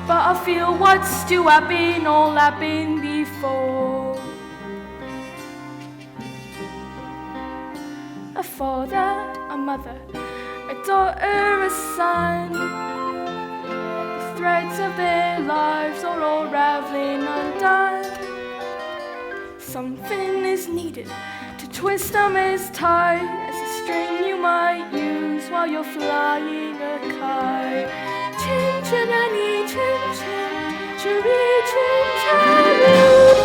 but I feel what's still happened, all happened before. A father, a mother, a daughter, a son. The threads of their lives are all raveling undone. Something is needed to twist them as tight as a string you might use while you're flying a kite. Chim, chim-nanny, chim, chim, cher-ee, chim, cher-ee.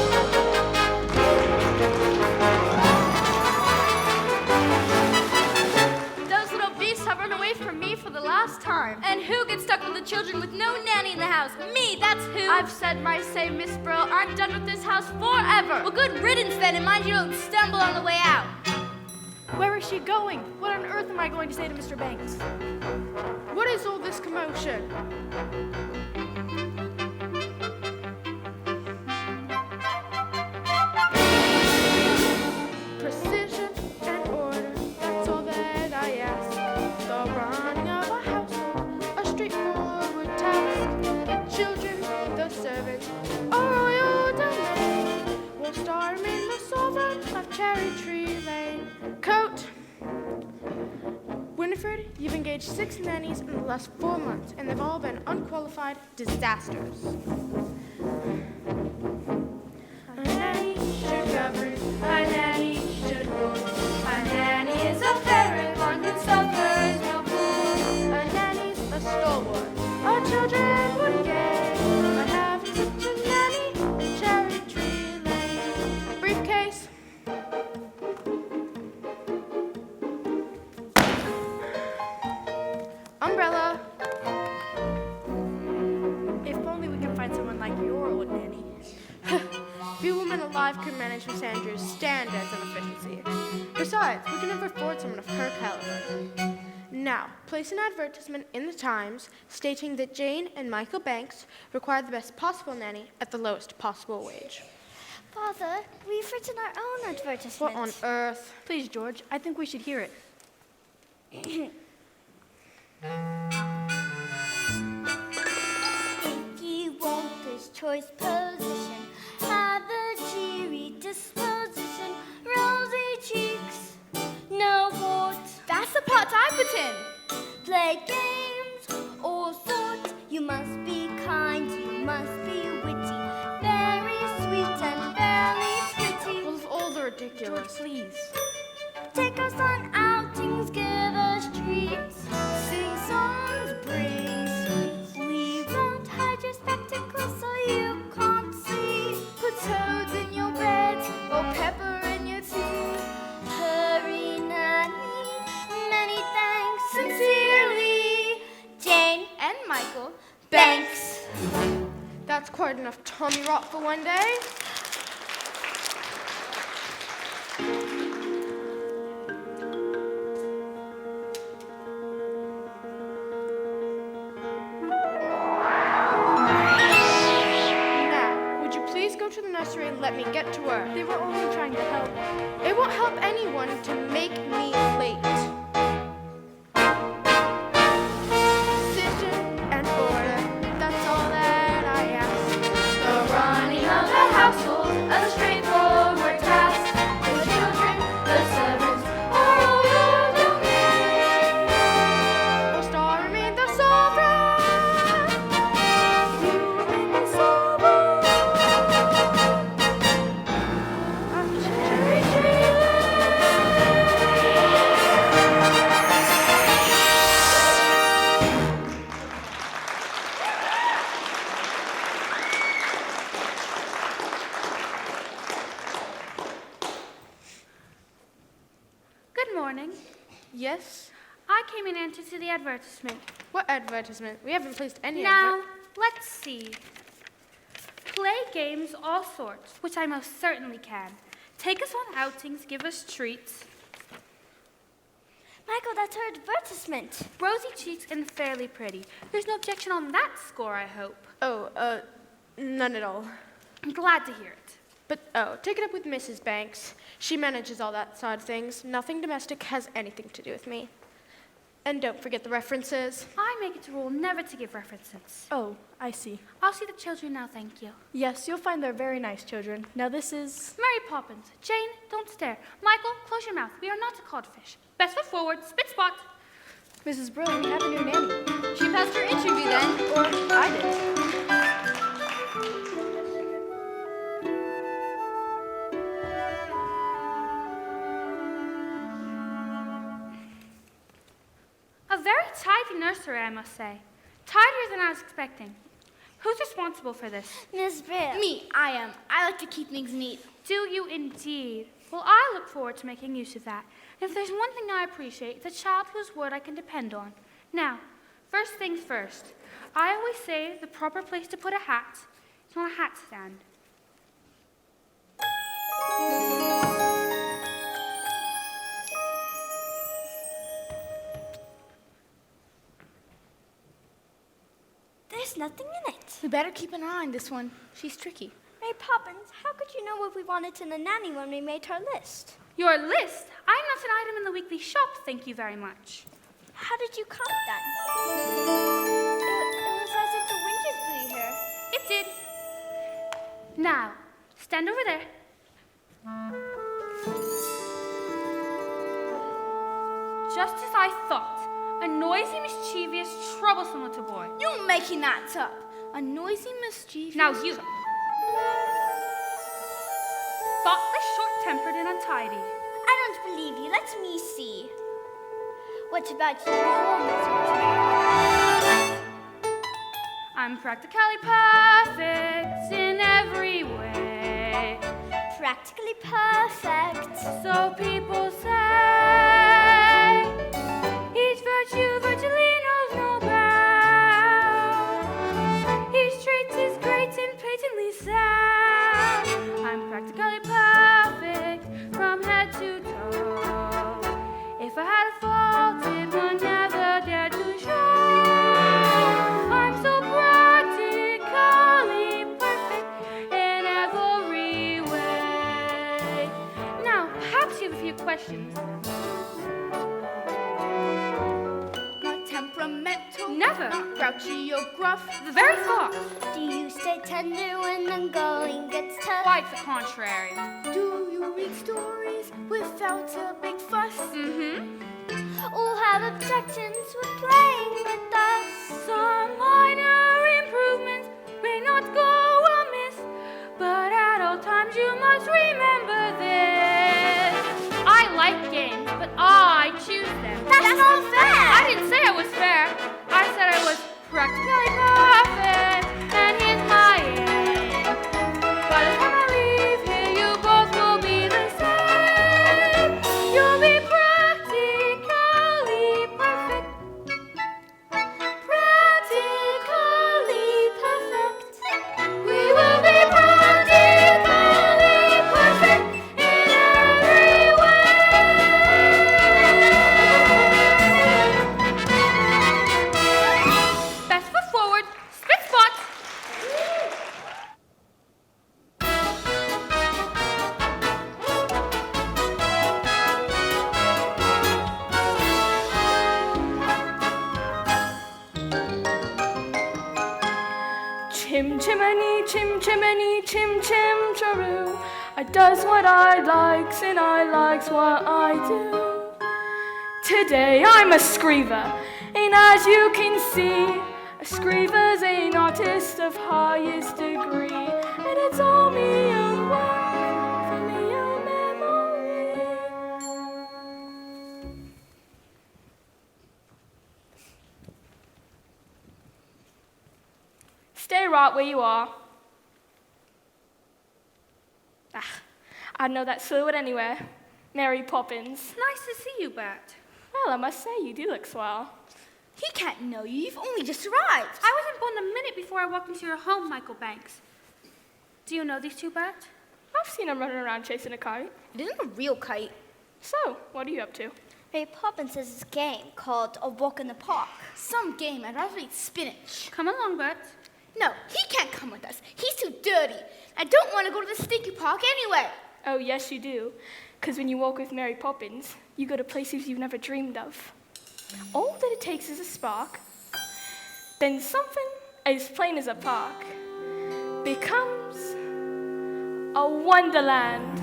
Those little beasts have run away from me for the last time. And who gets stuck with the children with no nanny in the house? Me, that's who. I've said my say, Miss Brill. I'm done with this house forever. Well, good riddance then, and mind you don't stumble on the way out. Where is she going? What on earth am I going to say to Mr. Banks? What is all this commotion? Precision and order, that's all that I ask. The running of a household, a straightforward task. The children, the servants, a royal domain. We'll star 'em in the sovereign of Cherry Tree Lane. Coat. Winifred, you've engaged 6 nannies in the last 4 months, and they've all been unqualified disasters. A nanny should govern, a nanny should rule. A nanny is a paragon who suffers no fool. A nanny's a stalwart, our children would gain by having such a nanny in Cherry Tree Lane. Briefcase. Umbrella. If only we could find someone like your old nanny. Few women alive could manage Miss Andrews' standards of efficiency. Besides, we can never afford someone of her caliber. Now, place an advertisement in the Times stating that Jane and Michael Banks require the best possible nanny at the lowest possible wage. Father, we've written our own advertisement. What on earth? Please, George, I think we should hear it. If you want this choice position, have a cheery disposition, rosy cheeks, no warts. That's the pot I put in. Play games, all sorts. You must be kind, you must be witty, very sweet and very pretty. Well, if all the ridiculous. Please. Take us on outings, give us treats, sing songs, bring sweets. We won't hide your spectacles so you can't see. Put toads in your beds or pepper in your tea. Hurry, Nanny, many thanks, sincerely, Jane And Michael. Banks. That's quite enough Tommy rot for one day. Now, would you please go to the nursery and let me get to work? They were only trying to help. It won't help anyone to make me late. Precision and order, that's all that I ask. The running of the household, a straightforward task. The children, the servants, are all your domain. We'll star 'em in the sovereign. You in the sovereign. Of Cherry Tree Good morning. Yes? I came in answer to the advertisement. What advertisement? We haven't placed any Now, let's see. Play games all sorts, which I most certainly can. Take us on outings, give us treats. Michael, that's our advertisement. Rosy cheeks and fairly pretty. There's no objection on that score, I hope. None at all. I'm glad to hear it. But, take it up with Mrs. Banks. She manages all that side of things. Nothing domestic has anything to do with me. And don't forget the references. I make it a rule never to give references. Oh, I see. I'll see the children now, thank you. Yes, you'll find they're very nice children. Now this is... Mary Poppins. Jane, don't stare. Michael, close your mouth. We are not a codfish. Best foot forward, spit spot. Mrs. Brill, you have a new nanny. She passed her interview then. Or I did. A very tidy nursery, I must say. Tidier than I was expecting. Who's responsible for this? Miss Brill. Me, I am. I like to keep things neat. Do you indeed? Well, I look forward to making use of that. And if there's one thing I appreciate, it's a child whose word I can depend on. Now, first things first. I always say the proper place to put a hat is on a hat stand. There's nothing in it. We better keep an eye on this one. She's tricky. Mary Poppins, how could you know what we wanted in a nanny when we made our list? Your list? I'm not an item in the weekly shop, thank you very much. How did you come then? It was as if the wind just blew here. It did. Now, stand over there. Just as I thought. A noisy, mischievous, troublesome little boy. You're making that up. A noisy, mischievous... Now you. Thoughtless, short-tempered, and untidy. I don't believe you. Let me see. What about you, Miss? I'm practically perfect in every way. Practically perfect. So people say. Each virtue virtually knows no bounds. Each trait is great and patently sound. I'm practically perfect from head to toe. If I had a fault, it would never dare to show. I'm so practically perfect in every way. Now, perhaps you have a few questions. Never. Not grouchy or gruff. The very thought. Do you stay tender when the going gets tough? Quite the contrary. Do you read stories without a big fuss? All have objections with playing with us. Some minor improvements may not go amiss, but at all times you must remember this. I like games, but I choose them. That's not fair! I didn't say I was fair. I said I was practically perfect, and here's my aim. By the time I leave here, you both will be the same. You'll be practically perfect. Practically perfect. We will be practically perfect in every way. Best foot forward, spit spot. Chim chimney, chim chimney, chim chim chiroo. I does what I likes and I likes what I do. Today I'm a screever, and as you can see, a screever's an artist of highest degree, and it's all me a work for me a memory. Stay right where you are. I'd know that silhouette anywhere. Mary Poppins. Nice to see you, Bert. Well, I must say, you do look swell. He can't know you. You've only just arrived. I wasn't born a minute before I walked into your home, Michael Banks. Do you know these two, Bert? I've seen him running around chasing a kite. It isn't a real kite. So, what are you up to? Mary Poppins has this game called A Walk in the Park. Some game. I'd rather eat spinach. Come along, Bert. No, he can't come with us. He's too dirty. I don't want to go to the stinky park anyway. Oh, yes, you do. Because when you walk with Mary Poppins, you go to places you've never dreamed of. All that it takes is a spark. Then something as plain as a park becomes a wonderland.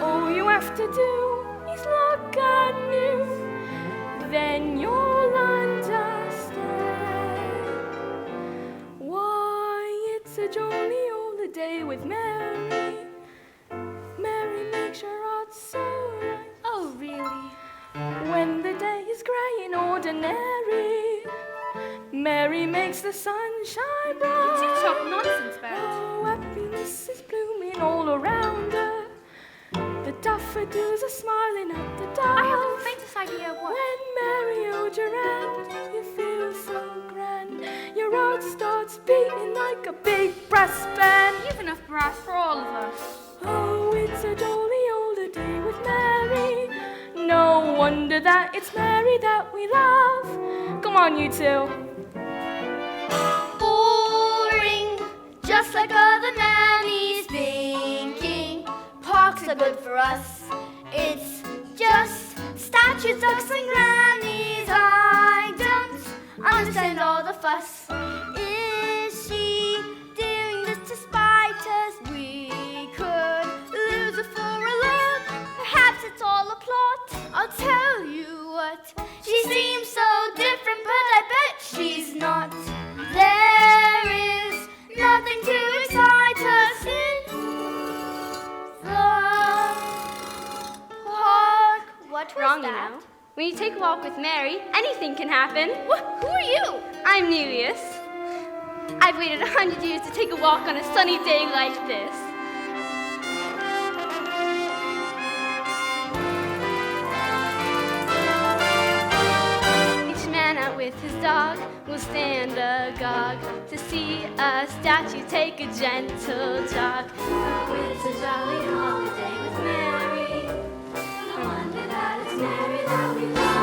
All you have to do is look anew, then you'll understand why it's a jolly old day with Mary. Mary makes your heart so light. Oh, really? When the day is grey and ordinary, Mary makes the sun shine bright. You talk nonsense, Bert. Oh, happiness is blooming all around her. The daffodils are smiling at the dove. I haven't the faintest idea what. When Mary holds your hand, you feel so grand. Your heart starts beating like a big brass band. You've enough brass for all of us. Oh, it's a jolly old day with Mary. No wonder that it's Mary that we love. Come on, you two. Boring, just like other nannies thinking parks are good for us. It's just statues, ducks, and grannies. I don't understand all the fuss. Is she doing this to spite us? We could lose her for a look. Perhaps it's all a plot. I'll tell you what, she seems so different, but I bet she's not. There is nothing to excite us in the park. What was Wrong, that? you know. When you take a walk with Mary, anything can happen. Who are you? I'm Nelius. I've waited 100 years to take a walk on a sunny day like this. Each man out with his dog will stand agog to see a statue take a gentle jog. Oh, it's a jolly holiday with Mary. No wonder that it's Mary that we love.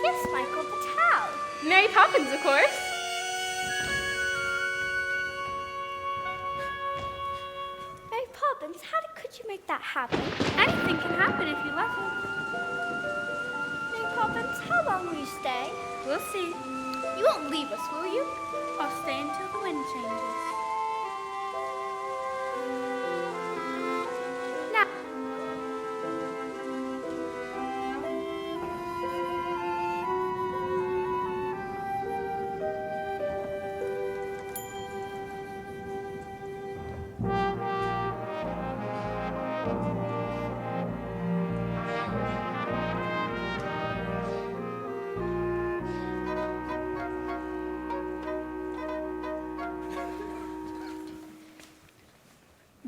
Yes, Michael, but how? Mary Poppins, of course. Mary Poppins, could you make that happen? Anything can happen if you let it. Mary Poppins, how long will you stay? We'll see. You won't leave us, will you? I'll stay until the wind changes. Now,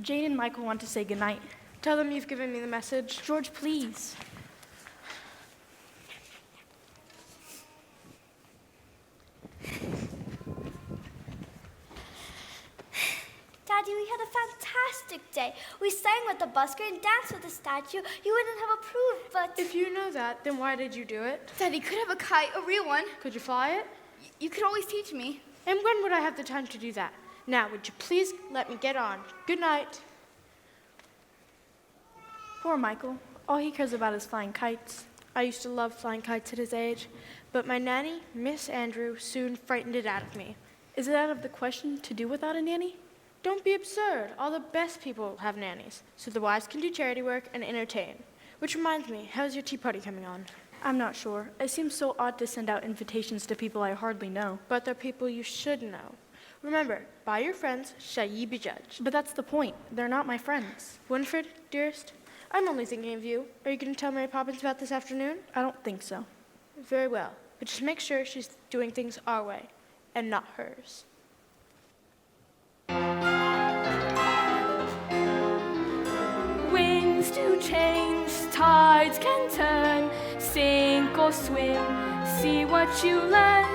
Jane and Michael want to say goodnight. Tell them you've given me the message. George, please. Daddy, we had a fantastic day. We sang with the busker and danced with the statue. You wouldn't have approved, but... If you know that, then why did you do it? Daddy could have a kite, a real one. Could you fly it? You could always teach me. And when would I have the time to do that? Now, would you please let me get on? Good night. Poor Michael. All he cares about is flying kites. I used to love flying kites at his age, But my nanny, Miss Andrew, soon frightened it out of me. Is it out of the question to do without a nanny? Don't be absurd. All the best people have nannies, so the wives can do charity work and entertain. Which reminds me, how's your tea party coming on? I'm not sure. It seems so odd to send out invitations to people I hardly know. But they're people you should know. Remember, by your friends shall ye be judged. But that's the point. They're not my friends. Winfred, dearest, I'm only thinking of you. Are you going to tell Mary Poppins about this afternoon? I don't think so. Very well. But just make sure she's doing things our way and not hers. Winds do change, tides can turn, sink or swim, see what you learn.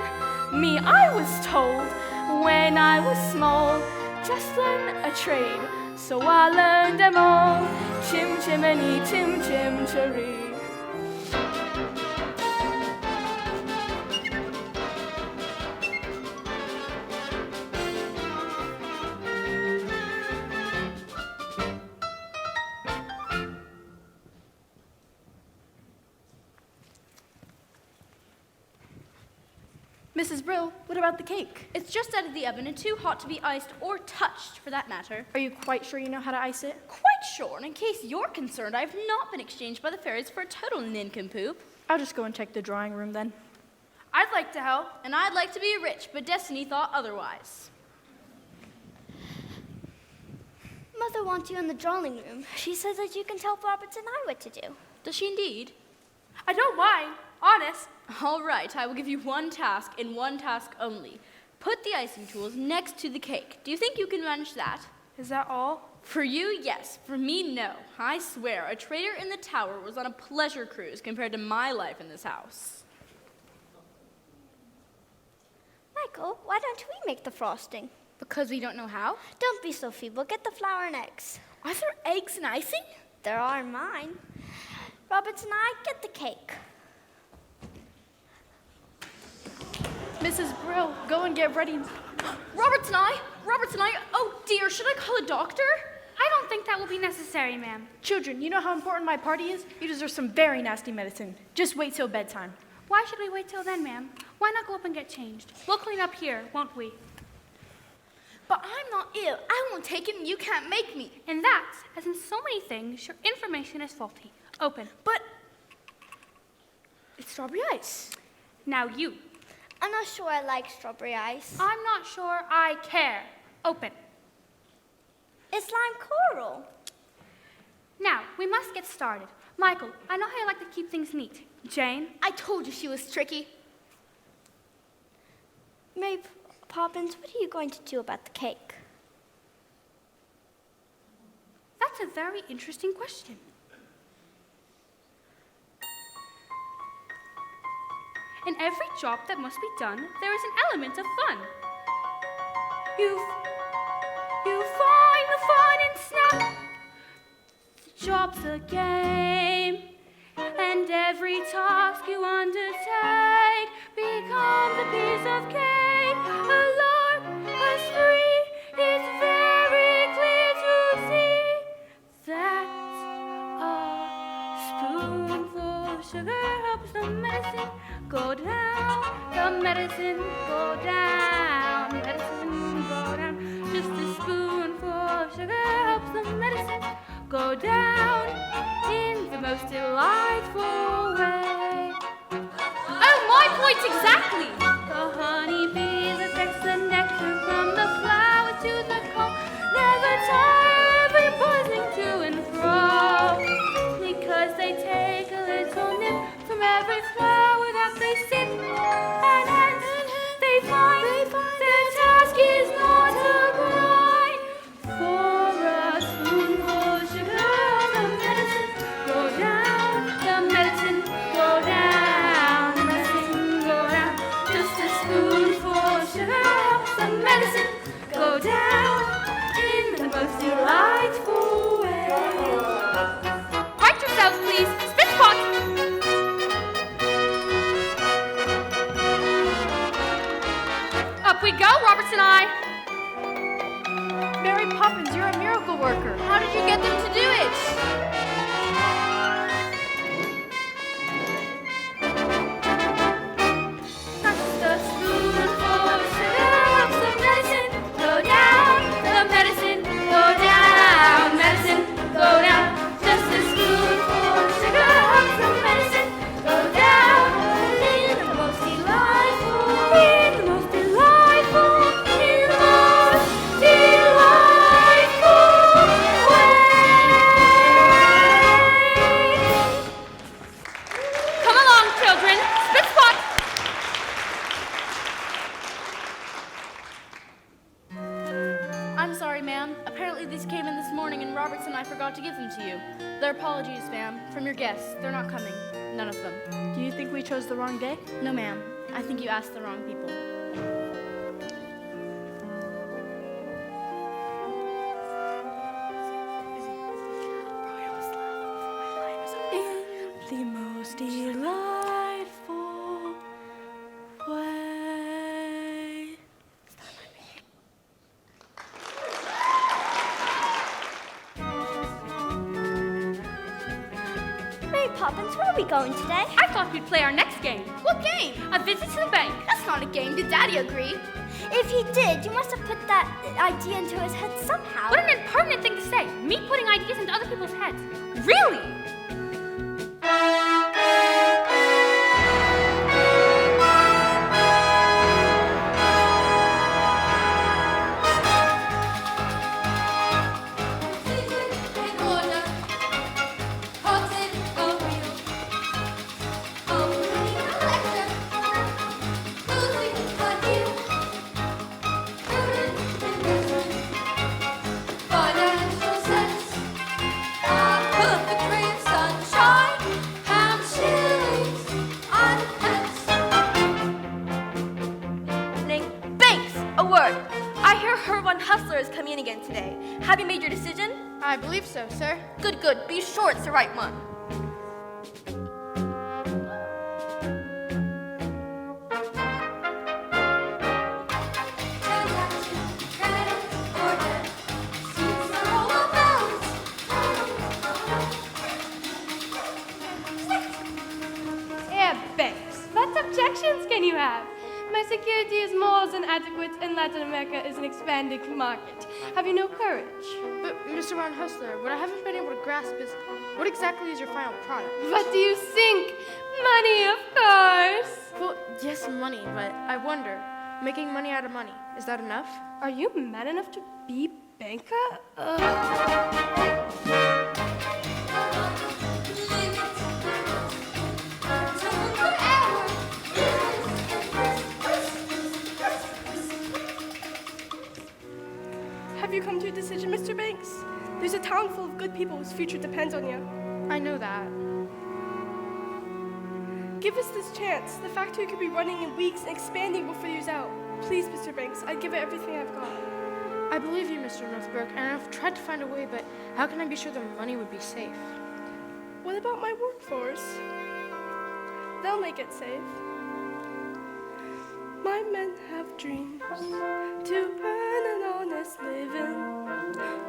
Me, I was told when I was small, just learn a trade, so I learned them all. Chim chimney, chim chim cheree. Mrs. Brill, what about the cake? It's just out of the oven and too hot to be iced or touched, for that matter. Are you quite sure you know how to ice it? Quite sure, and in case you're concerned, I have not been exchanged by the fairies for a total nincompoop. I'll just go and check the drawing room then. I'd like to help. And I'd like to be rich, but Destiny thought otherwise. Mother wants you in the drawing room. She says that you can tell Roberts and I what to do. Does she indeed? I don't mind, honest. All right, I will give you one task and one task only. Put the icing tools next to the cake. Do you think you can manage that? Is that all? For you, yes. For me, no. I swear, a trader in the tower was on a pleasure cruise compared to my life in this house. Michael, why don't we make the frosting? Because we don't know how? Don't be so feeble. Get the flour and eggs. Are there eggs and icing? There are mine. Roberts and I, get the cake. Mrs. Brill, go and get ready. Roberts and I, oh dear, should I call a doctor? I don't think that will be necessary, ma'am. Children, you know how important my party is? You deserve some very nasty medicine. Just wait till bedtime. Why should we wait till then, ma'am? Why not go up and get changed? We'll clean up here, won't we? But I'm not ill. I won't take it and you can't make me. And that's, as in so many things, your information is faulty. Open. But it's strawberry ice. Now you. I'm not sure I like strawberry ice. I'm not sure I care. Open. It's lime coral. Now, we must get started. Michael, I know how you like to keep things neat. Jane? I told you she was tricky. Mary Poppins, what are you going to do about the cake? That's a very interesting question. In every job that must be done, there is an element of fun. You find the fun and snap. The job's a game, and every task you undertake becomes a piece of cake. A lark, a spree, it's very clear to see that a spoonful of sugar helps the medicine go down, the medicine go down, medicine go down. Just a spoonful of sugar helps the medicine go down in the most delightful way. Oh, my point exactly! The honeybees affects the nectar from the flower to the comb, never tire of buzzing to and fro, because they take a little nip from every flower that they sip, and hence they find their task is not a grind. For a spoonful of sugar, the medicine go down, the medicine go down, the medicine go down. Just a spoonful of sugar helps the medicine go down in the most delightful way. Right yourself, please. Spit spot. Up we go, Roberts and I. Mary Poppins, you're a miracle worker. How did you get them to do it? I'm sorry, ma'am. Apparently these came in this morning and Roberts and I forgot to give them to you. They're apologies, ma'am, from your guests. They're not coming. None of them. Do you think we chose the wrong day? No, ma'am. I think you asked the wrong people. In the most delightful way. Hey, Poppins, where are we going today? I thought we'd play our next game. What game? A visit to the bank. That's not a game. Did Daddy agree? If he did, you must have put that idea into his head somehow. What an impertinent thing to say. Me putting ideas into other people's heads. Really? Hustler is coming in again today. Have you made your decision? I believe so, sir. Good, good. Be sure it's the right one. Banks. What objections can you have? My security is more than adequate, and Latin America is an expanding market. Have you no courage? But, Mr. Von Hustler, what I haven't been able to grasp is, what exactly is your final product? What do you think? Money, of course. Well, yes, money, but I wonder, making money out of money, is that enough? Are you man enough to be banker? Have you come to a decision, Mr. Banks? There's a town full of good people whose future depends on you. I know that. Give us this chance. The factory could be running in weeks and expanding before the year's out. Please, Mr. Banks, I'd give it everything I've got. I believe you, Mr. Northbrook, and I've tried to find a way, but how can I be sure the money would be safe? What about my workforce? They'll make it safe. My men have dreams to earn an honest living,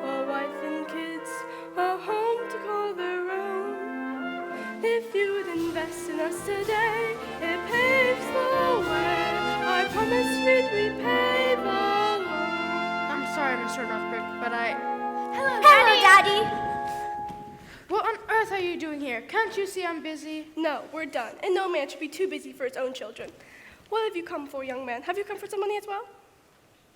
a wife and kids, a home to call their own. If you'd invest in us today, it paves the way. I promise we'd repay the loan. I'm sorry, Mr. Northbrook, but Hello, Daddy. What on earth are you doing here? Can't you see I'm busy? No, we're done, and no man should be too busy for his own children. What have you come for, young man? Have you come for some money as well?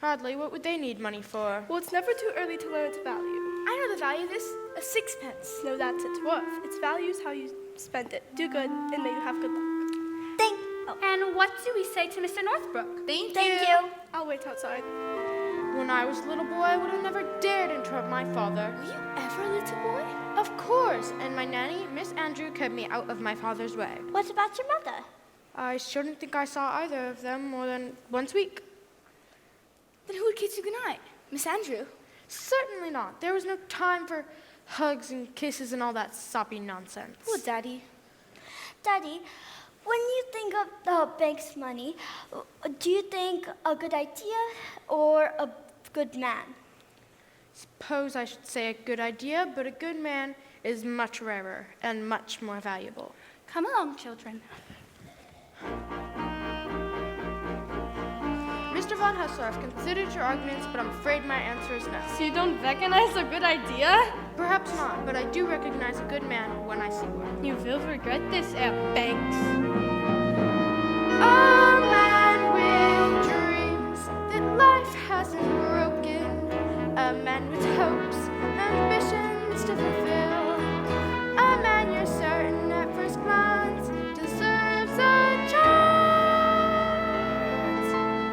Hardly. What would they need money for? Well, it's never too early to learn its value. I know the value of this. A sixpence. No, that's its worth. Its value is how you spend it. Do good, and may you have good luck. And what do we say to Mr. Northbrook? Thank you. I'll wait outside. When I was a little boy, I would have never dared interrupt my father. Were you ever a little boy? Of course, and my nanny, Miss Andrew, kept me out of my father's way. What about your mother? I shouldn't think I saw either of them more than once a week. Then who would kiss you goodnight? Miss Andrew? Certainly not. There was no time for hugs and kisses and all that soppy nonsense. Oh, Daddy. Daddy, when you think of the bank's money, do you think a good idea or a good man? Suppose I should say a good idea, but a good man is much rarer and much more valuable. Come along, children. Mr. Von Hustler, I've considered your arguments, but I'm afraid my answer is no. So you don't recognize a good idea? Perhaps not, but I do recognize a good man when I see one. You will regret this, Herr Banks. A man with dreams that life hasn't broken. A man with hopes, ambitions to fulfill. A man you're certain at first glance deserves a chance.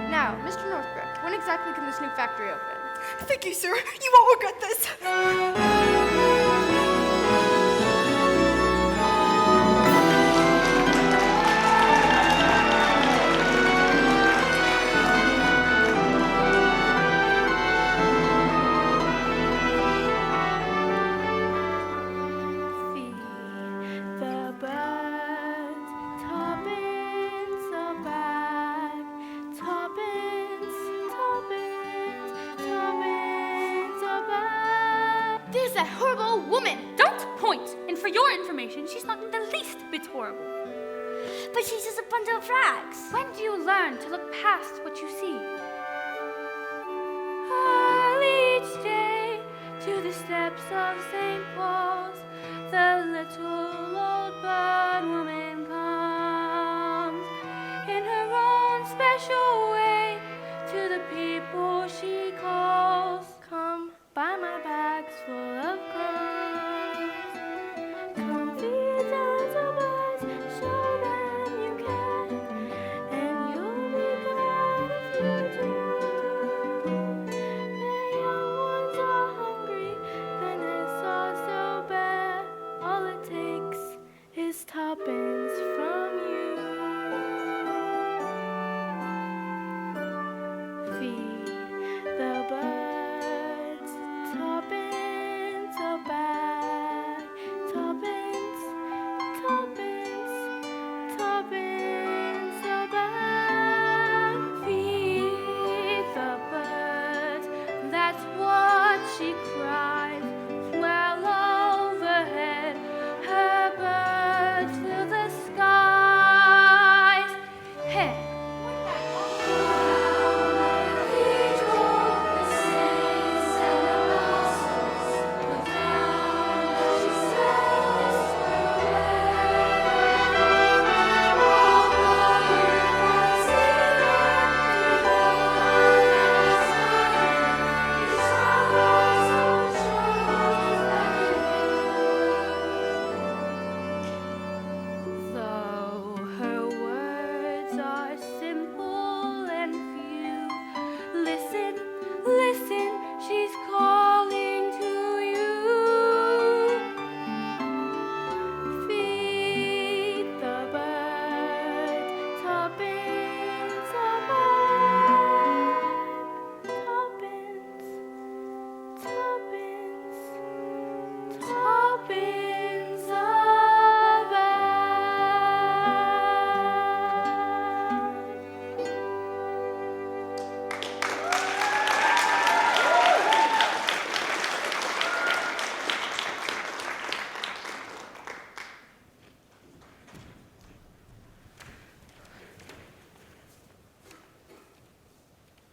Now, Mr. Northbrook, when exactly can this new factory open? Thank you, sir. You won't regret this. The birds, Poppins are back. Poppins, Poppins, Poppins are back. This is a horrible woman. Don't point. And for your information, she's not in the least bit horrible. But she's just a bundle of rags. When do you learn to look past what you see? I'll each day to the steps of St. Paul's. The little old bird woman comes in her own special way to the people she calls. Come buy my bags full of crumbs. Come feed the little birds, show them you can, and you'll be glad if you do. Their young ones are hungry, their nests are so bare. All it takes is Poppins from you. Feed the birds, Poppins are back. Poppins, Poppins, Poppins are back. Feed the birds, that's what she cried. Well overhead, her birds fill the skies. Hey. Though her words are simple and few, listen, listen, she's calling to you. Feed the birds, Poppins are back. Poppins, Poppins, Poppins are back.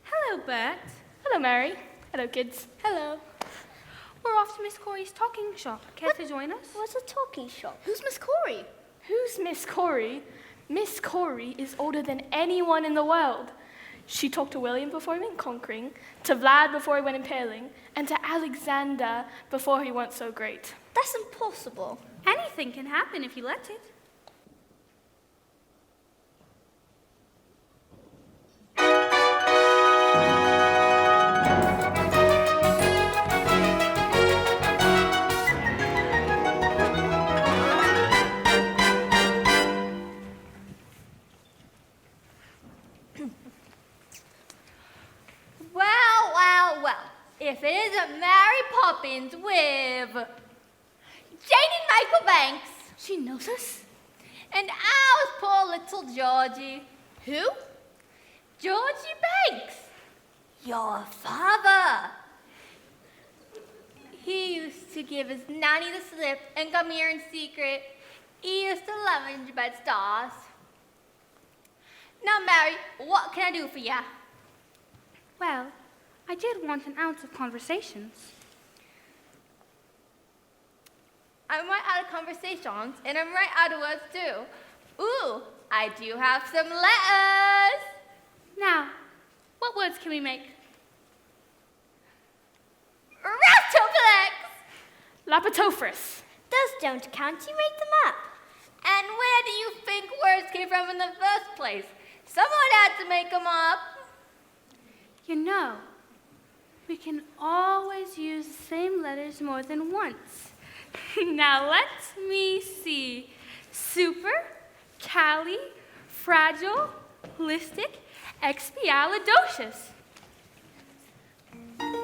Hello, Bert. Hello, Mary. Hello, kids. Hello. We're off to Miss Corey's talking shop. Care to join us? What's a talking shop? Who's Miss Corey? Who's Miss Corey? Miss Corey is older than anyone in the world. She talked to William before he went conquering, to Vlad before he went impaling, and to Alexander before he went so great. That's impossible. Anything can happen if you let it. Well, well, well. If it isn't Mary Poppins with Janie Michael Banks. She knows us? And ours poor little Georgie. Who? Georgie Banks. Your father. He used to give his nanny the slip and come here in secret. He used to love gingerbread stars. Now, Mary, what can I do for ya? Well, I did want an ounce of conversations. I'm right out of conversations, and I'm right out of words, too. Ooh, I do have some letters. Now, what words can we make? Rattleplex! Lapitophorus. Those don't count. You made them up. And where do you think words came from in the first place? Someone had to make them up. You know, We can always use the same letters more than once. Now let me see. Supercalifragilisticexpialidocious.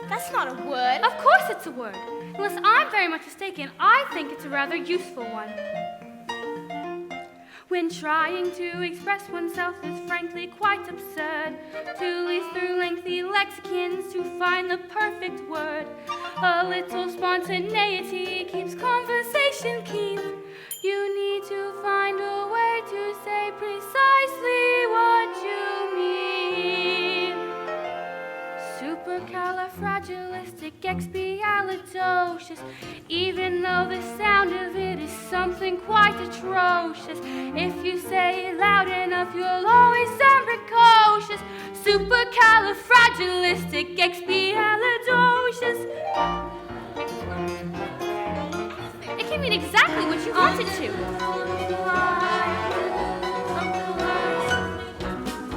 That's not a word. Of course it's a word. Unless I'm very much mistaken, I think it's a rather useful one. When trying to express oneself is frankly quite absurd, to leaf through lengthy lexicons to find the perfect word. A little spontaneity keeps conversation keen. You need to find a way to say precisely what you mean. Supercalifragilisticexpialidocious, even though the sound of it is something quite atrocious. If you say it loud enough, you'll always sound precocious. Supercalifragilisticexpialidocious. It can mean exactly what you want it to.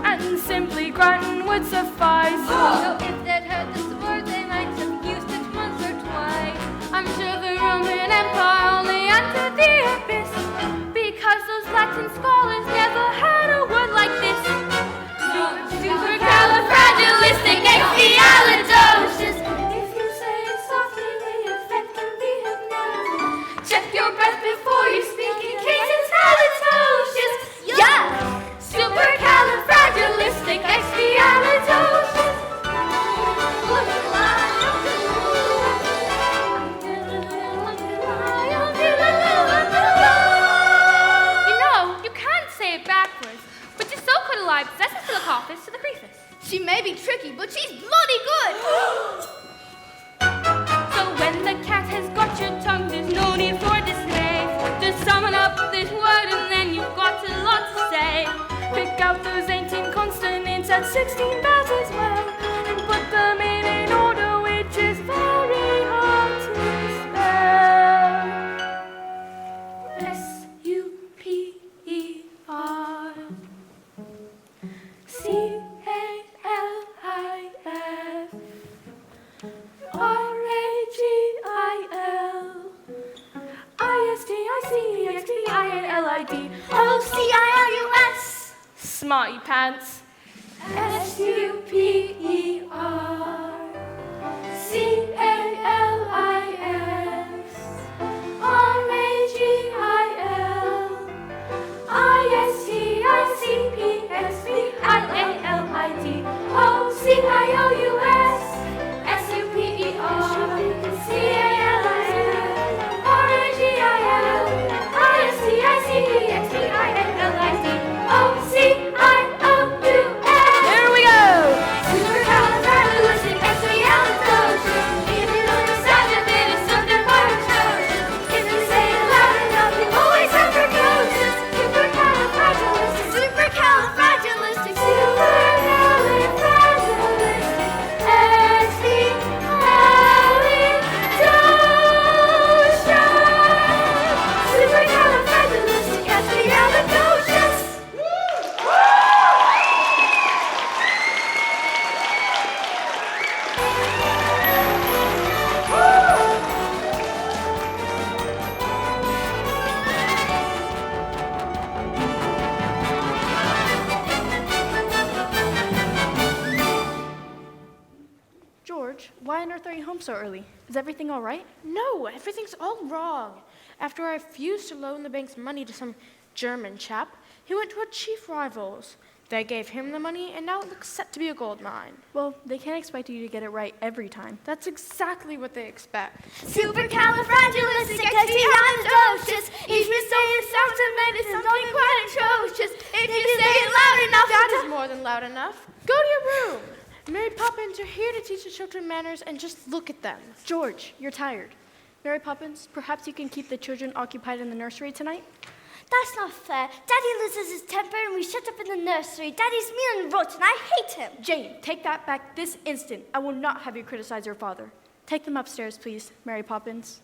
And simply grunt would suffice. So if they'd heard this word, they might have used it once or twice. I'm sure the Roman Empire only entered the abyss because those Latin scholars never heard a word like this. Supercalifragilisticexpialidocious. If you say it softly, the effect can be hypnotic. Check your breath before you speak in case it's halitosis. Yeah! Supercalifragilisticexpialidocious. You know, you can't say it backwards, but you so could lie possesses to the coffis to the creasus. She may be tricky, but she's bloody good. So when the cat has got your tongue, there's no need for dismay. Just summon up this word and then you've got a lot to say. Pick out those 18 consonants and 16 vowels as well, and put them in an order which is very hard to spell. S-U-P-E-R C-A-L-I-F R-A-G-I-L I-S-T-I-C-E-X-P-I-A-L-I-D O-C-I-L-U-S. Smarty pants. S-U-P-E-R C-A-L-I-S R-A-G-I-L I-S-T-I-C-P-X-P-I-A-L-I-D O-C-I-L-U-S S-U-P-E-R C-A-L-I-S R-A-G-I-L I-S-T-I-C-P-X-P-I-A-L-I-D O-C-I-L-U-S. Here we go. Supercalifragilisticexpialidocious. Even though the sound of it is something quite atrocious. If you say it loud enough, you always sound precocious. Supercalifragilistic. Supercalifragilisticexpialidocious. George, why on earth are you home so early? Is everything all right? No, everything's all wrong. After I refused to loan the bank's money to some German chap, he went to our chief rivals. They gave him the money, and now it looks set to be a gold mine. Well, they can't expect you to get it right every time. That's exactly what they expect. Supercalifragilisticexpialidocious. If you say it sounds amazing, it's something quite atrocious. If you say it loud enough, That is more than loud enough. Go to your room. Mary Poppins, you're here to teach the children manners, and just look at them. George, you're tired. Mary Poppins, perhaps you can keep the children occupied in the nursery tonight? That's not fair. Daddy loses his temper and we shut up in the nursery. Daddy's mean and rotten. I hate him. Jane, take that back this instant. I will not have you criticize your father. Take them upstairs, please, Mary Poppins.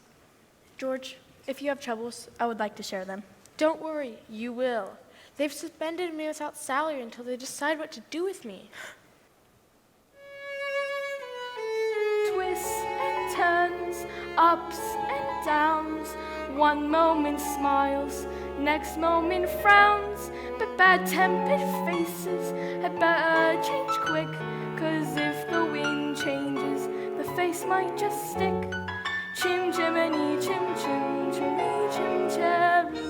George, if you have troubles, I would like to share them. Don't worry, you will. They've suspended me without salary until they decide what to do with me. ups and downs. One moment smiles, next moment frowns. But bad-tempered faces had better change quick, 'cause if the wind changes, the face might just stick. Chim chimney, chim chim, chimney, chim cheroo.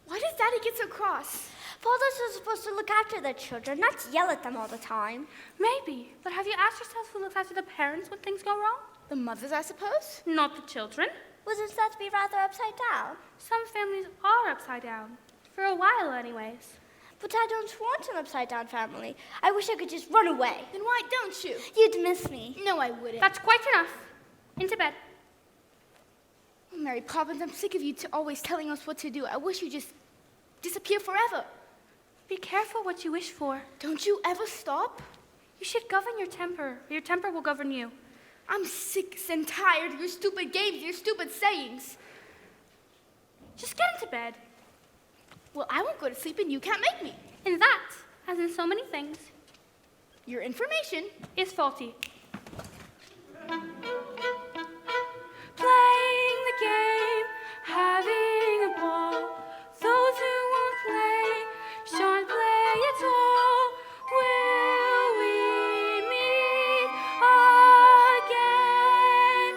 Why does Daddy get so cross? Fathers are supposed to look after their children, not yell at them all the time. Maybe, but have you asked yourself who looks after the parents when things go wrong? The mothers, I suppose? Not the children. Wasn't that to be rather upside down? Some families are upside down. For a while, anyways. But I don't want an upside-down family. I wish I could just run away. Then why don't you? You'd miss me. No, I wouldn't. That's quite enough. Into bed. Oh, Mary Poppins, I'm sick of you always telling us what to do. I wish you'd just disappear forever. Be careful what you wish for. Don't you ever stop? You should govern your temper, or your temper will govern you. I'm sick and tired of your stupid games, your stupid sayings. Just get into bed. Well, I won't go to sleep and you can't make me. And that, as in so many things, Your information is faulty. Playing the game, having a ball. Those who won't play shan't play at all. Will we meet again?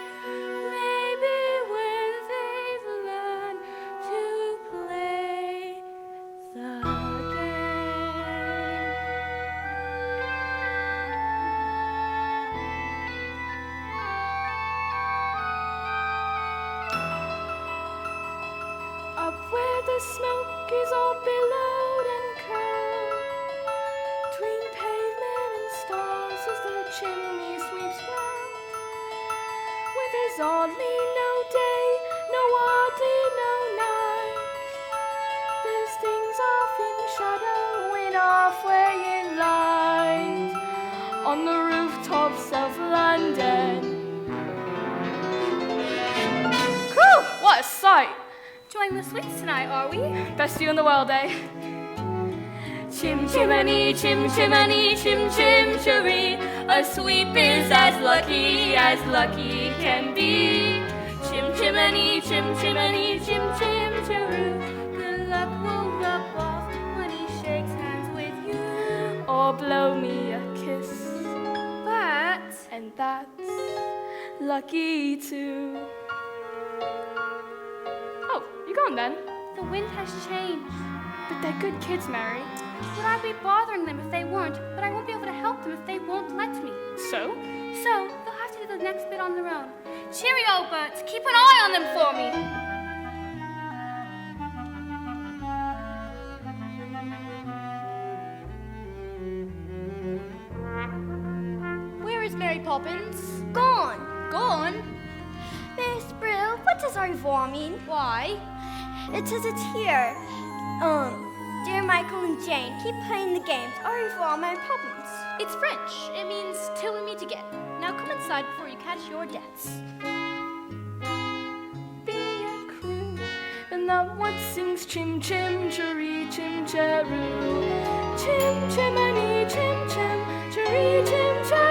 Maybe when they've learned to play the game. Up where the smoke is all billowed and curled, between pavement and stars as the chimney sweeps round, where there's oddly no day, no oddly no night. There's things off in shadow and halfway in light, on the rooftops of London. Whew, what a sight! Enjoying the sweets tonight, are we? Best view in the world, eh? Chim chimney, chim chimney, chim chim cheree. A sweep is as lucky can be. Chim chimney, chim chimney, chim chim cheroo. Good luck will rub off when he shakes hands with you, or blow me a kiss. And that's lucky too. Oh, you gone then? The wind has changed. But they're good kids, Mary. Would I be bothering them if they weren't? But I won't be able to help them if they won't let me. So? So, they'll have to do the next bit on their own. Cheerio, Bert. Keep an eye on them for me. Where is Mary Poppins? Gone. Gone? Miss Brill, what does au revoir mean? Why? It says it's here. Dear Michael and Jane, keep playing the games. Au revoir, Mary Poppins. It's French. It means till we meet again. Now come inside before you catch your deaths. Be a crew, and not what sings chim chim cheree chim cheroo. Chim chimney, chim chim cheree chim cheroo.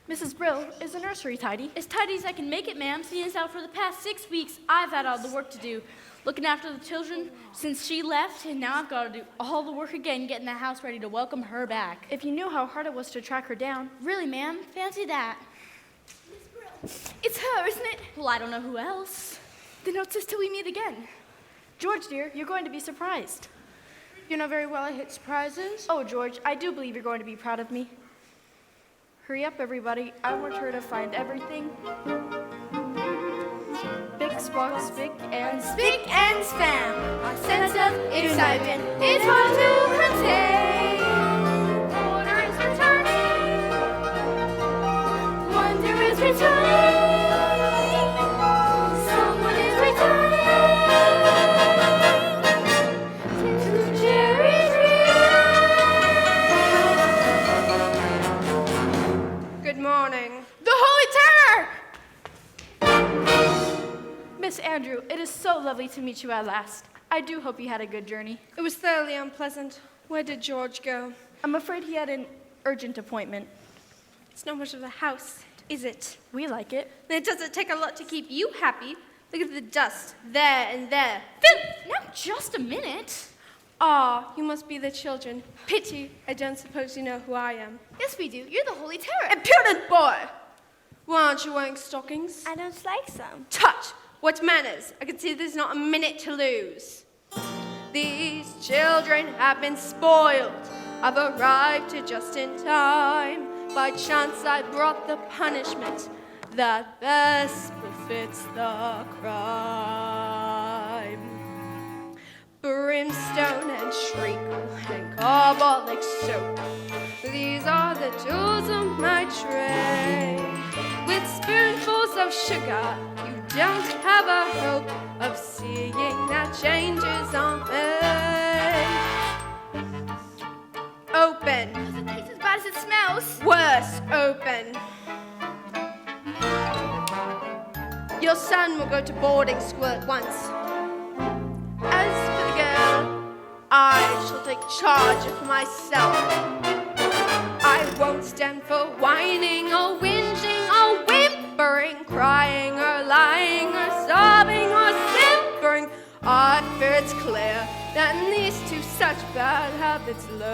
Mrs. Brill, is the nursery tidy? As tidy as I can make it, ma'am. Seeing as how for the past 6 weeks I've had all the work to do. Looking after the children since she left, and now I've got to do all the work again, getting the house ready to welcome her back. If you knew how hard it was to track her down. Really, ma'am? Fancy that. It's her, isn't it? Well, I don't know who else. The note says till we meet again. George, dear, you're going to be surprised. You know very well I hate surprises. Oh, George, I do believe you're going to be proud of me. Hurry up, everybody. I want her to find everything. Big Spock, Spick, and Spam. Our sense of excitement is hard to contain. Order is returning. Wonder is returning. Someone is returning to Cher-ee Tree. Good morning. The Holy Terror! Miss Andrew, it is so lovely to meet you at last. I do hope you had a good journey. It was thoroughly unpleasant. Where did George go? I'm afraid he had an urgent appointment. It's not much of a house, is it? We like it. And it doesn't take a lot to keep you happy. Look at the dust, there and there. Now just a minute. Ah, you must be the children. Pity, I don't suppose you know who I am. Yes, we do. You're the Holy Terror. Impudent boy! Why aren't you wearing stockings? I don't like some. Tut! What manners? I can see there's not a minute to lose. These children have been spoiled. I've arrived here just in time. By chance I brought the punishment that best befits the crime. Brimstone and treacle and carbolic soap. These are the tools of my trade. With spoonfuls of sugar, you don't have a hope of seeing that changes are made. Open. Does it taste as bad as it smells? Worse, open. Your son will go to boarding school at once. As for the girl, I shall take charge of myself. I won't stand for whining or whinging or whimpering, crying or lying or sobbing or simpering. I fear it's clear that in these two such bad habits learn.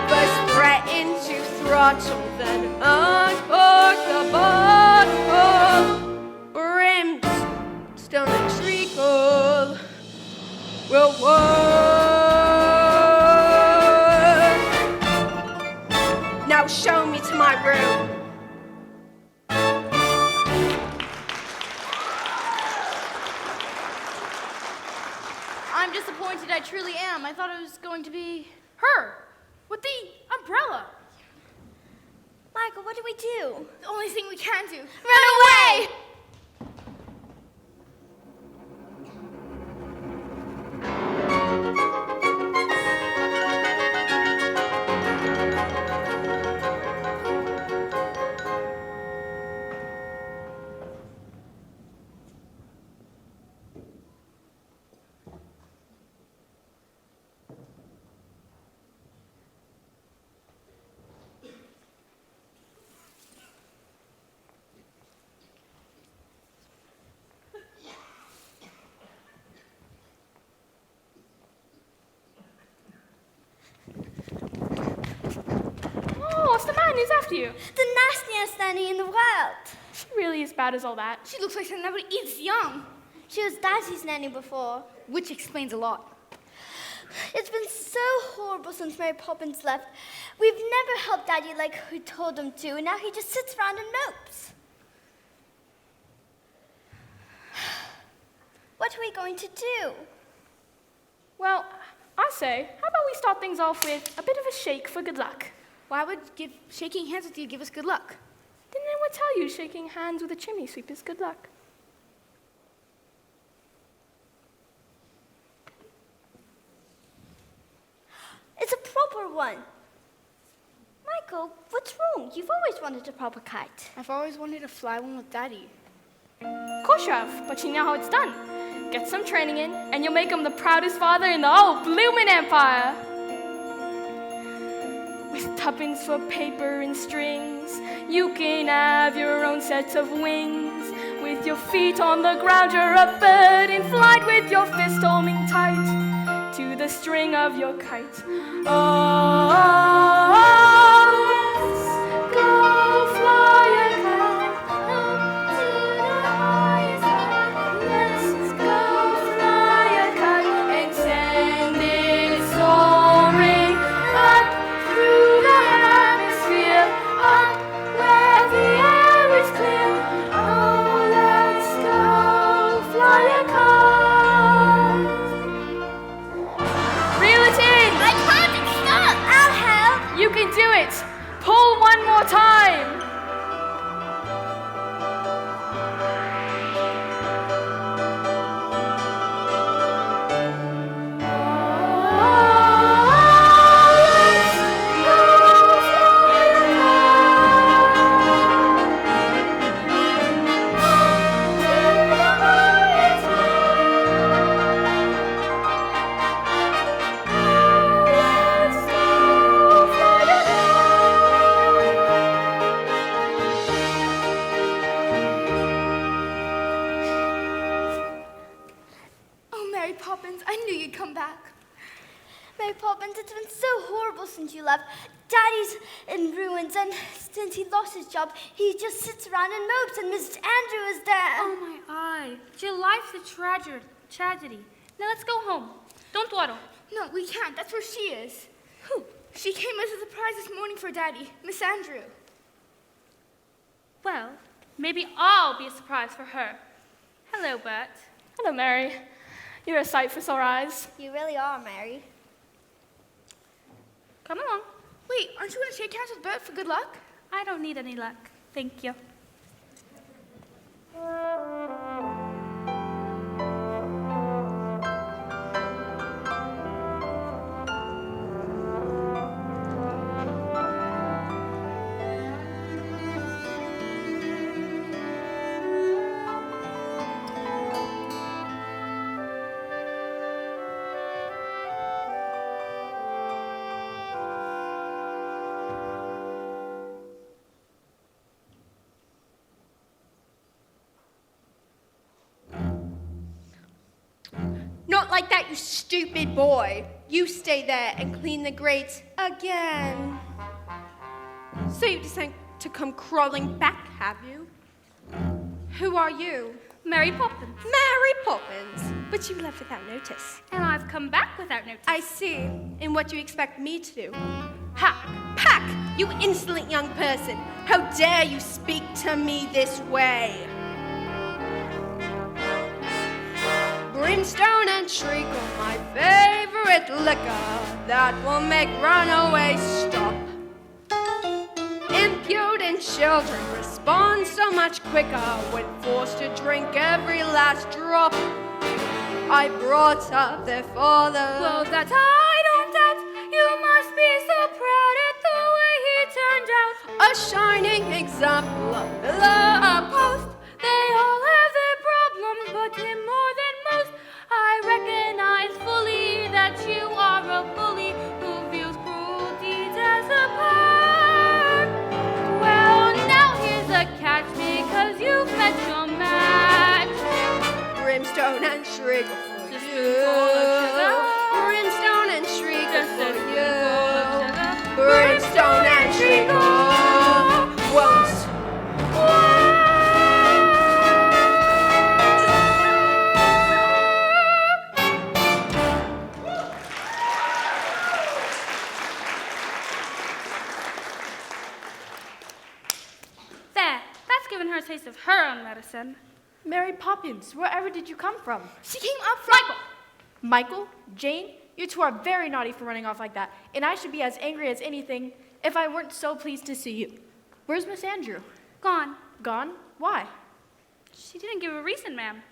First threaten to throttle, then uncork the bottle. Brimstone and treacle will work. Now show me to my room. I'm disappointed. I truly am. I thought it was going to be Her! With the umbrella! Michael, what do we do? the only thing we can do. Run away! What's the man? Who's after you? The nastiest nanny in the world. She really as bad as all that. She looks like something that would eat young, She was Daddy's nanny before. which explains a lot. It's been so horrible since Mary Poppins left. We've never helped Daddy like we told him to, and now he just sits around and mopes. What are we going to do? Well, I say, how about we start things off with a bit of a shake for good luck? Why would shaking hands with you give us good luck? Didn't anyone tell you shaking hands with a chimney sweep is good luck? It's a proper one. Michael, what's wrong? You've always wanted a proper kite. I've always wanted to fly one with Daddy. Of course you have, but you know how it's done. Get some training in, and you'll make him the proudest father in the whole bloomin' empire. With tuppence for paper and strings, you can have your own set of wings. With your feet on the ground, you're a bird in flight with your fist holding tight to the string of your kite. Oh, let's go fly a kite up to the highest high. Let's go fly right, pull one more time. Poppins, I knew you'd come back. Mary Poppins, it's been so horrible since you left. Daddy's in ruins, and since he lost his job, he just sits around and mopes, and Mrs. Andrew is there. Oh, my eye. Your life's a tragedy. Now let's go home. Don't dawdle. No, we can't. That's where she is. Who? She came as a surprise this morning for Daddy, Miss Andrew. Well, maybe I'll be a surprise for her. Hello, Bert. Hello, Mary. You're a sight for sore eyes. You really are, Mary. Come along. Wait, aren't you going to shake hands with Bert for good luck? I don't need any luck. Thank you. Not like that, you stupid boy. You stay there and clean the grates again. So you decide to come crawling back, have you? Who are you? Mary Poppins. Mary Poppins. But you left without notice. And I've come back without notice. I see. And what do you expect me to do? Pack! You insolent young person! How dare you speak to me this way? Brimstone and Treacle, my favorite liquor, that will make runaways stop. Impudent children respond so much quicker when forced to drink every last drop. I brought up their father. Well, that I don't doubt. You must be so proud at the way he turned out. A shining example of pillar Post, they all have their problems, but him more than most. I recognize fully that you are a bully who views cruel deeds as a part. Well, now here's a catch because you've met your match. Brimstone and Treacle for Just you. spoonful of sugar. Brimstone and Treacle Just a for spoonful you. of sugar. Brimstone and Treacle won't. There, that's given her a taste of her own medicine. Mary Poppins, wherever did you come from? She came up from... Michael? Jane? You two are very naughty for running off like that, and I should be as angry as anything if I weren't so pleased to see you. Where's Miss Andrew? Gone. Gone? Why? She didn't give a reason, ma'am.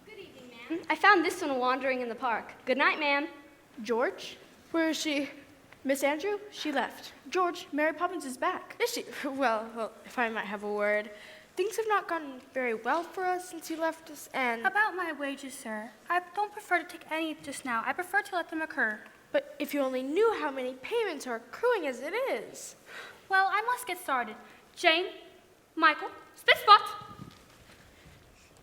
Good evening, ma'am. I found this one wandering in the park. Good night, ma'am. George? Where is she? Miss Andrew? She left. George, Mary Poppins is back. Is she? Well, if I might have a word. Things have not gone very well for us since you left us, and... About my wages, sir. I don't prefer to take any just now. I prefer to let them occur. But if you only knew how many payments are accruing as it is. Well, I must get started. Jane, Michael, spit spot.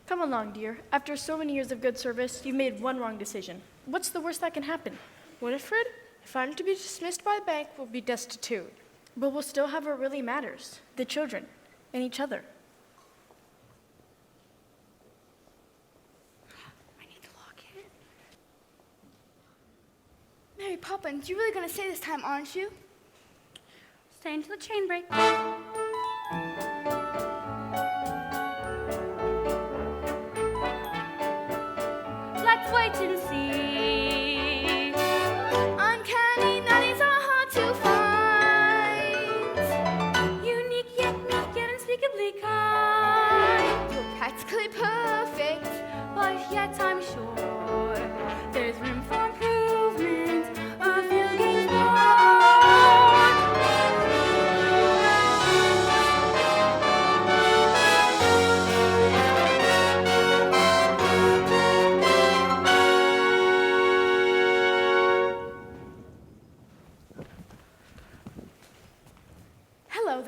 Come along, dear. After so many years of good service, you've made one wrong decision. What's the worst that can happen? Winifred, if I'm to be dismissed by the bank, we'll be destitute. But we'll still have what really matters, the children and each other. Mary Poppins, you're really going to say this time, aren't you? Stay until the chain break. Let's wait and see. Uncanny nannies are hard to find.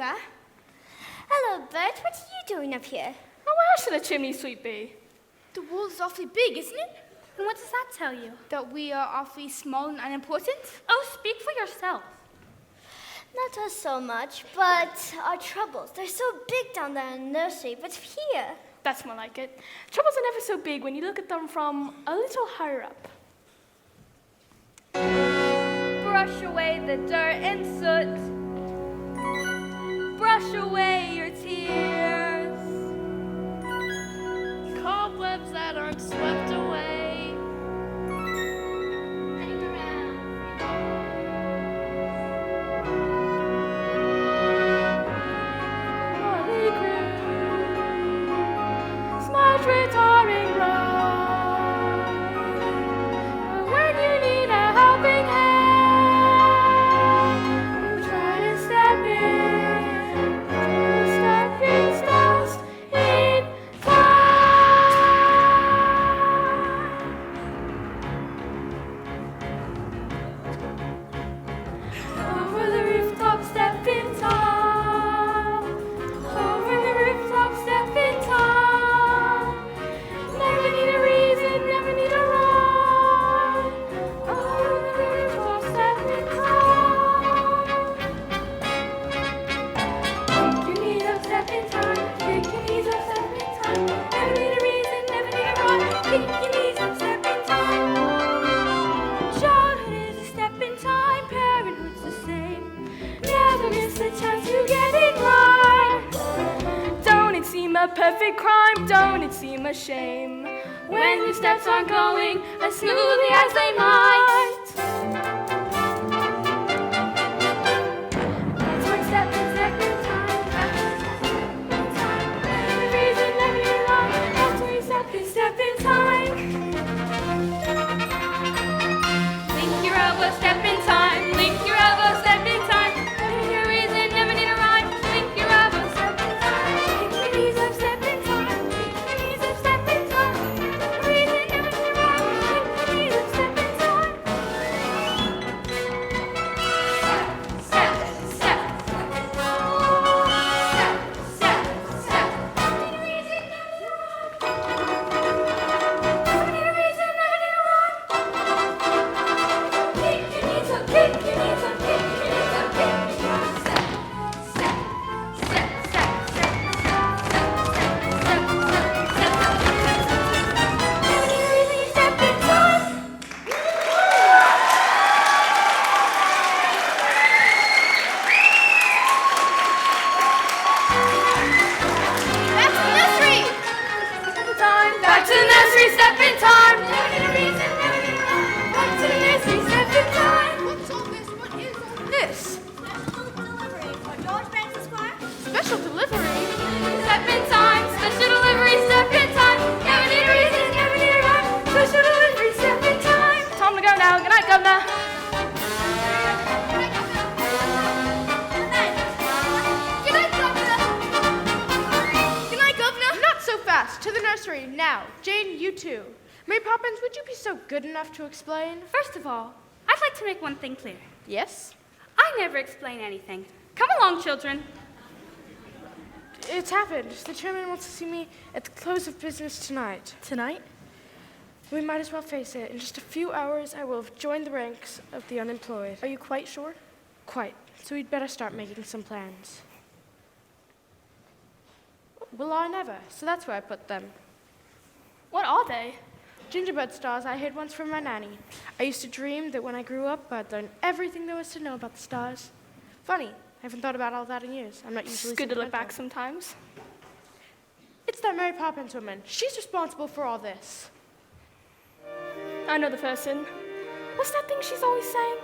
there. Hello, Bert. What are you doing up here? Now, where should a chimney sweep be? The wall is awfully big, isn't it? And what does that tell you? That we are awfully small and unimportant? Oh, speak for yourself. Not us so much, but our troubles. They're so big down there in the nursery, but here... That's more like it. Troubles are never so big when you look at them from a little higher up. Brush away the dirt and soot. Brush away your tears. Cobwebs that aren't swept away. Hang around. Smudge with tarring ride. When you need a helping hand, you try to step in. Stepping stones in time. Over the rooftop, step in time. Over the rooftop, step in time. Never need a reason, never need a rhyme. Over the rooftop, step in time. Kick your knees up, step in time. Kick your knees up, step in time. Never need a reason, never need a rhyme. Kick your knees up, step in time. Childhood is a step in time. Parenthood's the same. Never miss a chance to get it right. Don't it seem a perfect crime? Don't it seem a shame when your steps aren't going as smoothly as they might? That's one step in time. Never reason, never need a rhyme. That's when you step in time. Link your elbow, step in time. Link your elbow, step in time. Never need a reason, never need a rhyme. Link your elbow, step in time. Kick your knees up, step in time. Kick your knees up, step in time. Never reason, never need a rhyme. Kick your knees up, step in time. Step, step, step. Step, step, step. Never need a reason, never need a rhyme. Never need a reason, never need a rhyme. Kick your knees up, kick your knees up, kick your knees up, kick your knees up. Step, step, step, step, step, step, step, step, step, step. Never need a reason, you step in time. Back to the nursery! Back to the nursery, step in time. Never need a reason, never need a rhyme. Back to the nursery, step in time. What's all this? What is all this? Special delivery? Step in time, special delivery, step in time. Never need a reason, never need a rhyme. Special delivery, step in time. Time to go now. Good night, Governor. Good night, Governor! Good night, Governor! Not so fast. To the nursery now. Jane, you too. Mary Poppins, would you be so good enough to explain? First of all, I'd like to make one thing clear. Yes? I never explain anything. Come along, children. It's happened. The chairman wants to see me at the close of business tonight. Tonight? We might as well face it. In just a few hours, I will have joined the ranks of the unemployed. Are you quite sure? Quite. So we'd better start making some plans. Will I never? So that's where I put them. What are they? Gingerbread stars I hid once from my nanny. I used to dream that when I grew up, I'd learn everything there was to know about the stars. Funny, I haven't thought about all that in years. I'm not usually It's good to look sentimental. back sometimes. It's that Mary Poppins woman. She's responsible for all this. I know the person. What's that thing she's always saying?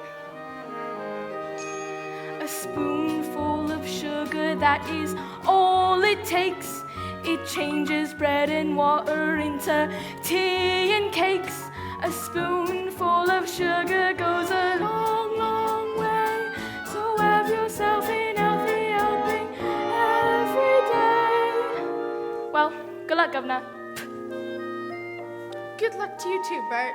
A spoonful of sugar, that is all it takes. It changes bread and water into tea and cakes. A spoonful of sugar goes a long, long way. So have yourself an healthy helping every day. Well, good luck, Governor. Good luck to you too, Bert.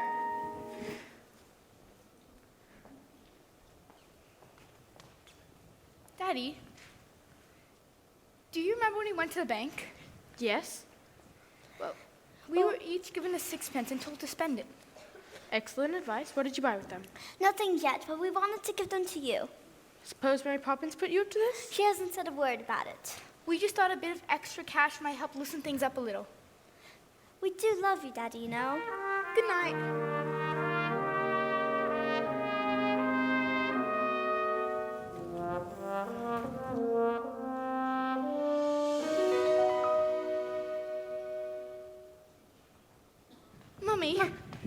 Daddy, Do you remember when we went to the bank? Yes. We were each given a sixpence and told to spend it. Excellent advice. What did you buy with them? Nothing yet, but we wanted to give them to you. Suppose Mary Poppins put you up to this? She hasn't said a word about it. We just thought a bit of extra cash might help loosen things up a little. We do love you, Daddy, you know. Good night.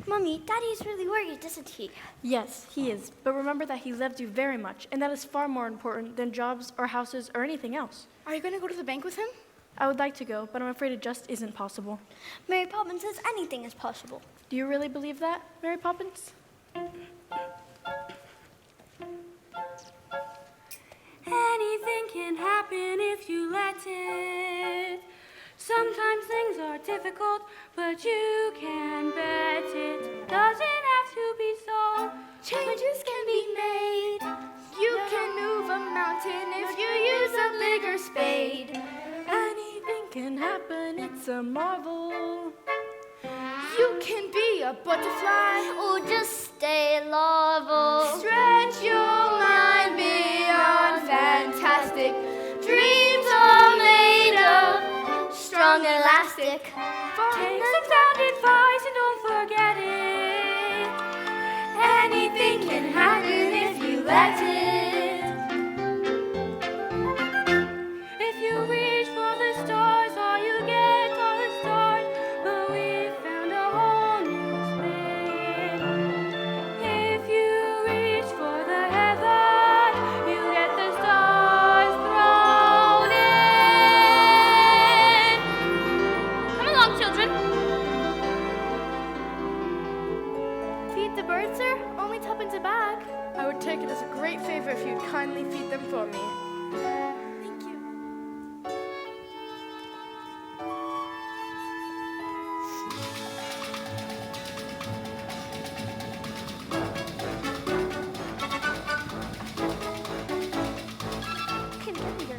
Mommy, Daddy's really worried, isn't he? Yes, he is. But remember that he loves you very much, and that is far more important than jobs or houses or anything else. Are you going to go to the bank with him? I would like to go, but I'm afraid it just isn't possible. Mary Poppins says anything is possible. Do you really believe that, Mary Poppins? Anything can happen if you let it. Sometimes things are difficult, but you can bet it doesn't have to be so. Changes can be made. You can move a mountain if you use a bigger spade. Anything can happen, it's a marvel. You can be a butterfly Or just stay larval. Stretch your mind beyond fantastic. Dreams are made of strong elastic. Take some sound advice and don't forget it. Anything can happen if you let it. If you reach for the stars, all you get are the stars. But we found a whole new space. If you reach for the heavens, you get the stars thrown in. Come along, children. Feed the birds, sir? Only tuppence a bag. I would take it as a great favor if you'd kindly feed them for me. Thank you. Okay, let me go.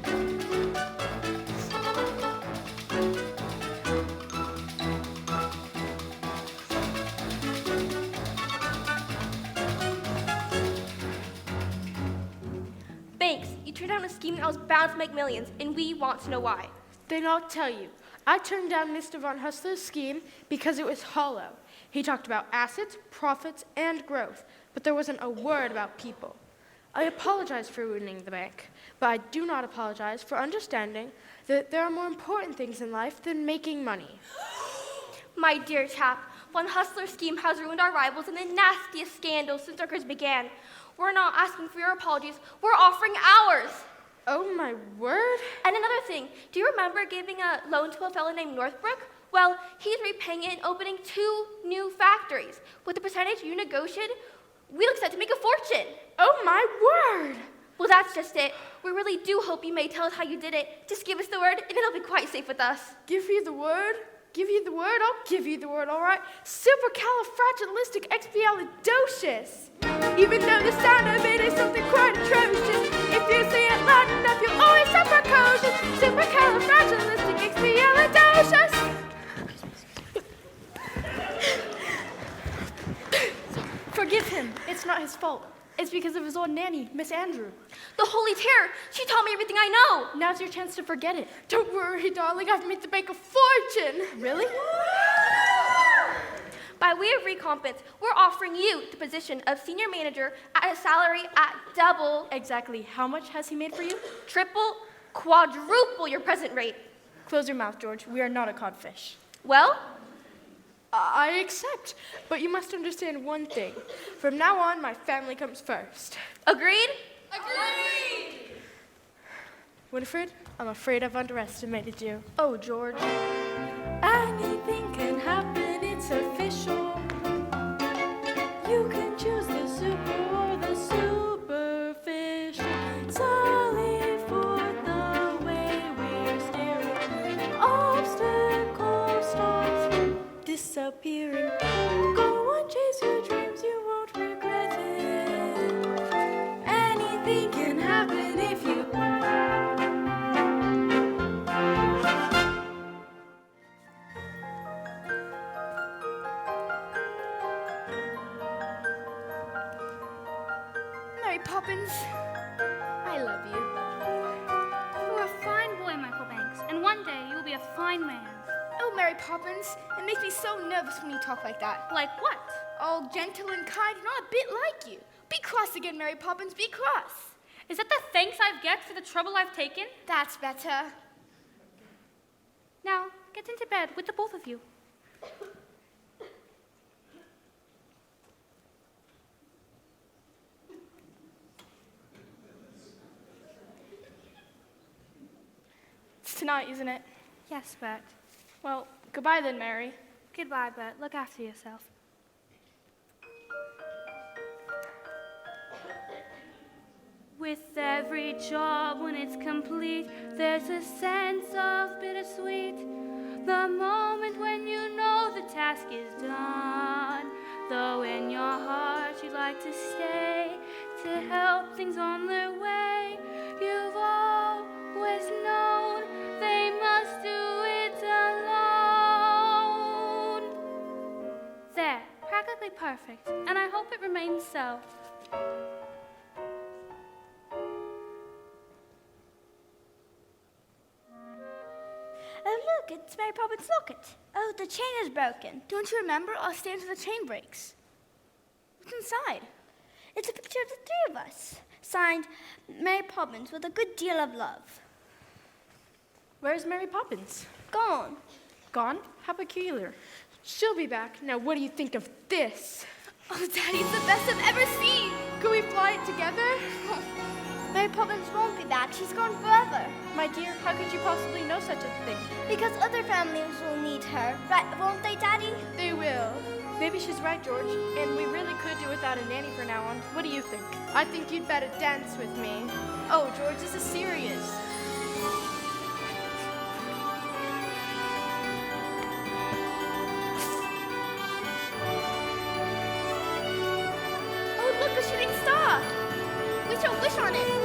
Banks, you turned down a scheme that was bound to make millions, and we want to know why. Then I'll tell you. I turned down Mr. Von Hustler's scheme because it was hollow. He talked about assets, profits, and growth, but there wasn't a word about people. I apologize for ruining the bank, but I do not apologize for understanding that there are more important things in life than making money. My dear chap, Von Hustler's scheme has ruined our rivals in the nastiest scandal since our careers began. We're not asking for your apologies, we're offering ours. Oh, my word? And another thing, do you remember giving a loan to a fellow named Northbrook? Well, he's repaying it and opening 2 new factories. With the percentage you negotiated, we look set to make a fortune. Oh, my word! Well, that's just it. We really do hope you may tell us how you did it. Just give us the word, and it'll be quite safe with us. Give you the word? Give you the word? I'll give you the word, all right? Supercalifragilisticexpialidocious! Even though the sound of it is something quite atrocious, if you say it loud enough, you'll always sound precocious. Supercalifragilisticexpialidocious! Forgive him. It's not his fault. It's because of his old nanny, Miss Andrew. The Holy Terror, she taught me everything I know. Now's your chance to forget it. Don't worry, darling, I've made the bank a fortune! Really? By way of recompense, we're offering you the position of senior manager at a salary at double, Exactly. How much has he made for you? triple, quadruple your present rate. Close your mouth, George. We are not a codfish. Well, I accept, but you must understand one thing. From now on, my family comes first. agreed? Winifred, I'm afraid I've underestimated you. Oh, George. Anything can happen, it's official. You can choose the super or the superficial. Solid for the way we're steering. Obstacles start disappearing. Go on, chase your dreams, you won't regret it. Anything can happen if you Mary Poppins. I love you. You are a fine boy, Michael Banks, and one day you will be a fine man. Oh, Mary Poppins, it makes me so nervous when you talk like that. Like what? All gentle and kind, not a bit like you. Be cross again, Mary Poppins, be cross. Is that the thanks I get for the trouble I've taken? That's better. Now, get into bed with the both of you. It's tonight, isn't it? Yes, Bert. Well, goodbye then, Mary. Goodbye, Bert. Look after yourself. With every job when it's complete, there's a sense of bittersweet. The moment when you know the task is done, though in your heart you'd like to stay to help things on their way. You've always known they must do it alone. There, practically perfect, and I hope it remains so. Oh, look, it's Mary Poppins' locket. Oh, the chain is broken. Don't you remember? I'll stay until the chain breaks. What's inside? It's a picture of the three of us. Signed, Mary Poppins, with a good deal of love. Where's Mary Poppins? Gone. Gone? How peculiar. She'll be back. Now, what do you think of this? Oh, Daddy, it's the best I've ever seen. Can we fly it together? Mary Poppins won't be back. She's gone forever. My dear, how could you possibly know such a thing? Because other families will need her, right? Won't they, Daddy? They will. Maybe she's right, George, and we really could do without a nanny for now on. What do you think? I think you'd better dance with me. Oh, George, this is serious. Oh, look, a shooting star. We shall wish on it.